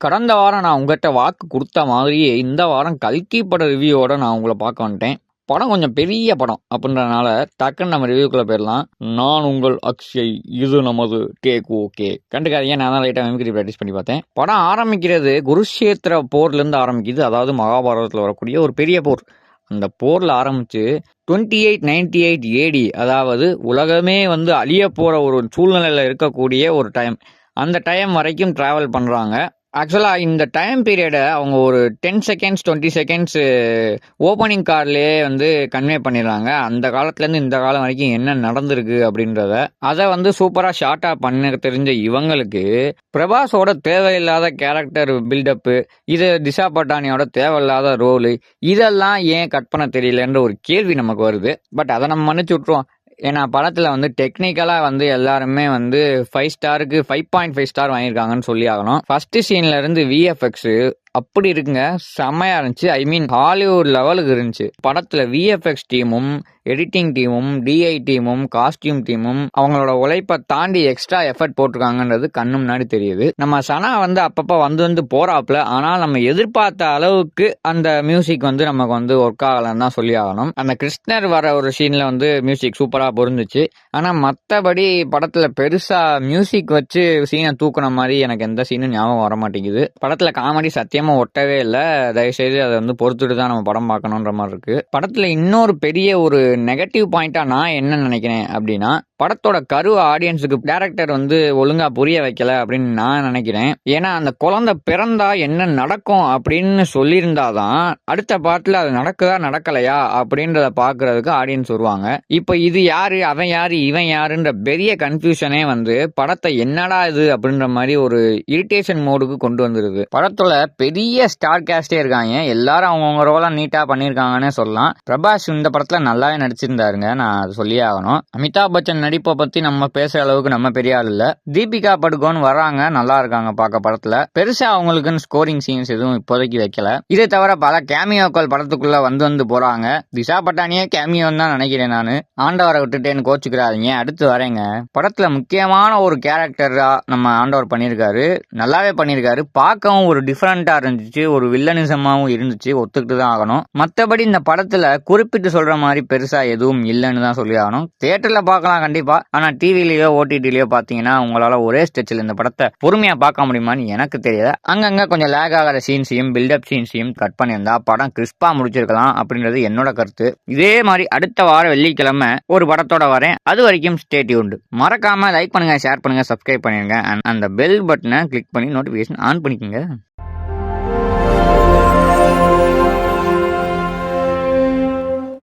கடந்த வாரம் நான் உங்ககிட்ட வாக்கு கொடுத்த மாதிரியே இந்த வாரம் கல்கி பட ரிவ்யூவோட நான் உங்களை பார்க்க வந்துட்டேன். படம் கொஞ்சம் பெரிய படம் அப்படின்றதுனால டக்குன்னு நம்ம ரிவ்யூக்குள்ள போயிடலாம். நான் உங்கள் அக்ஷய், இது நமது டேக் ஓகே. கண்டுக்காதீங்க, நான் தான் லைட்டாக மெமிக்ரி ப்ராக்டிஸ் பண்ணி பார்த்தேன். படம் ஆரம்பிக்கிறது குருஷேத்திர போர்லேருந்து ஆரம்பிக்குது. அதாவது மகாபாரதத்தில் வரக்கூடிய ஒரு பெரிய போர். அந்த போரில் ஆரம்பித்து 2898 ஏடி, அதாவது உலகமே அழிய போகிற ஒரு சூழ்நிலையில் இருக்கக்கூடிய ஒரு டைம். அந்த டைம் வரைக்கும் ட்ராவல் பண்ணுறாங்க. ஆக்சுவலாக இந்த டைம் பீரியடை அவங்க ஒரு 10 செகண்ட்ஸ் 20 செகண்ட்ஸ் ஓப்பனிங் கார்ட்லேயே கன்வே பண்ணிடுறாங்க. அந்த காலத்துலேருந்து இந்த காலம் வரைக்கும் என்ன நடந்திருக்கு அப்படின்றத அதை சூப்பராக ஷார்ட்டாக பண்ண தெரிஞ்ச இவங்களுக்கு பிரபாஸோட தேவையில்லாத கேரக்டர் பில்டப்பு, இது திஷா பட்டானியோட தேவையில்லாத ரோலு, இதெல்லாம் ஏன் கட் பண்ண தெரியலன்ற ஒரு கேள்வி நமக்கு வருது. பட் அதை நம்ம மன்னிச்சு விட்ருவோம். ஏன்னா படத்தில் டெக்னிக்கலாக எல்லாருமே 5 ஸ்டாருக்கு 5.5 ஸ்டார் வாங்கியிருக்காங்கன்னு சொல்லி ஆகணும். ஃபர்ஸ்ட் சீன்ல இருந்து விஎஃப்எக்ஸ் அப்படி இருக்குங்க, செம்மையா இருந்துச்சு. ஐ மீன் ஹாலிவுட் லெவலுக்கு இருந்துச்சு. படத்துல விஎஃப்எக்ஸ் டீமும் எடிட்டிங் டீமும் டிஐ டீமும் காஸ்டியூம் டீமும் அவங்களோட உழைப்பை தாண்டி எக்ஸ்ட்ரா எஃபர்ட் போட்டிருக்காங்கன்றது கண்ணு முன்னாடி தெரியுது. நம்ம சனா அப்பப்போ வந்து போறாப்புல, ஆனால் நம்ம எதிர்பார்த்த அளவுக்கு அந்த மியூசிக் நமக்கு ஒர்க் ஆகலன்னு தான் சொல்லி ஆகணும். அந்த கிருஷ்ணர் வர ஒரு சீன்ல மியூசிக் சூப்பரா பொருந்துச்சு. ஆனா மற்றபடி படத்துல பெருசா மியூசிக் வச்சு சீனை தூக்குன மாதிரி எனக்கு எந்த சீனும் ஞாபகம் வர மாட்டேங்குது. படத்துல காமெடி சத்தியமா ஒட்டவே இல்லை. தயவுசெய்து அதை பொறுத்துட்டு தான் நம்ம படம் பார்க்கணுன்ற மாதிரி இருக்கு. படத்துல இன்னொரு பெரிய ஒரு நெகட்டிவ் பாயிண்டா நான் என்ன நினைக்கிறேன் அப்படின்னா, படத்தோட கருவை ஆடியன்ஸுக்கு டைரக்டர் ஒழுங்கா புரிய வைக்கல அப்படின்னு நான் நினைக்கிறேன். ஏன்னா அந்த குழந்தை பிறந்தா என்ன நடக்கும் அப்படின்னு சொல்லியிருந்தாதான் அடுத்த பாட்டுல அது நடக்குதா நடக்கலையா அப்படின்றத பாக்குறதுக்கு ஆடியன்ஸ் வருவாங்க. இப்ப இது யாரு, அவன் யாரு, இவன் யாருன்ற பெரிய கன்ஃபியூஷனே படத்தை என்னடா இது அப்படின்ற மாதிரி ஒரு இரிட்டேஷன் மோடுக்கு கொண்டு வந்துருது. படத்தோட பெரிய ஸ்டார் கேஸ்டே இருக்காங்க. எல்லாரும் அவங்கவுங்க ரோலா நீட்டா பண்ணியிருக்காங்கன்னு சொல்லலாம். பிரபாஸ் இந்த படத்துல நல்லாவே நடிச்சிருந்தாருங்க, நான் அது சொல்லியே ஆகணும். அமிதாப் பச்சன் நடிப்பை பத்தி நம்ம பேசுற அளவுக்கு நம்ம பெரிய ஆள் இல்ல. தீபிகா படுகோன் வர்றாங்க, நல்லா இருக்காங்க பார்க்க. படத்துல பெருசா அவங்களுக்கு ஸ்கோரிங் சீன்ஸ் எதுவும் இப்போதைக்கு வைக்கல. இதை தவிர பல கேமியோக்கள் படத்துக்குள்ள வந்து போறாங்க. திஷா பட்டானியே கேமியோன்னு தான் நினைக்கிறேன் நானு. ஆண்டவரை விட்டுட்டேன்னு கோச்சுக்கிறாதீங்க, அடுத்து வரேங்க. படத்துல முக்கியமான ஒரு கேரக்டரா நம்ம ஆண்டவர் பண்ணியிருக்காரு, நல்லாவே பண்ணியிருக்காரு. பார்க்கவும் ஒரு டிஃபரெண்டா இருந்துச்சு, ஒரு வில்லனிசமாவும் இருந்துச்சு, ஒத்துக்கிட்டு தான் ஆகணும். மற்றபடி இந்த படத்துல குறிப்பிட்டு சொல்ற மாதிரி பெருசா எதுவும் இல்லைன்னு தான் சொல்லி ஆகணும். தியேட்டர்ல பார்க்கலாம் கண்டிப்பா, ஆனா டிவிலயோ ஓடிடிலயோ பாத்தீங்கன்னா உங்களால ஒரே ஸ்டெச்சில் இந்த படத்தை பொறுமையா பார்க்க முடியுமான்னு எனக்கு தெரியல. அங்கங்க கொஞ்சம் லேக் ஆகிற சீன்ஸையும் பில்டப் சீன்ஸையும் கட் பண்ணியிருந்தா படம் கிறிஸ்பா முடிச்சிருக்கலாம் அப்படின்றது என்னோட கருத்து. இதே மாதிரி அடுத்த வாரம் வெள்ளிக்கிழமை ஒரு படத்தோட வரேன். அது வரைக்கும் ஸ்டே டியூன்ட். மறக்காம லைக் பண்ணுங்க, ஷேர் பண்ணுங்க, சப்ஸ்கிரைப் பண்ணிருங்க. அந்த பெல் பட்டனை கிளிக் பண்ணி நோட்டிபிகேஷன் ஆன் பண்ணிக்கோங்க.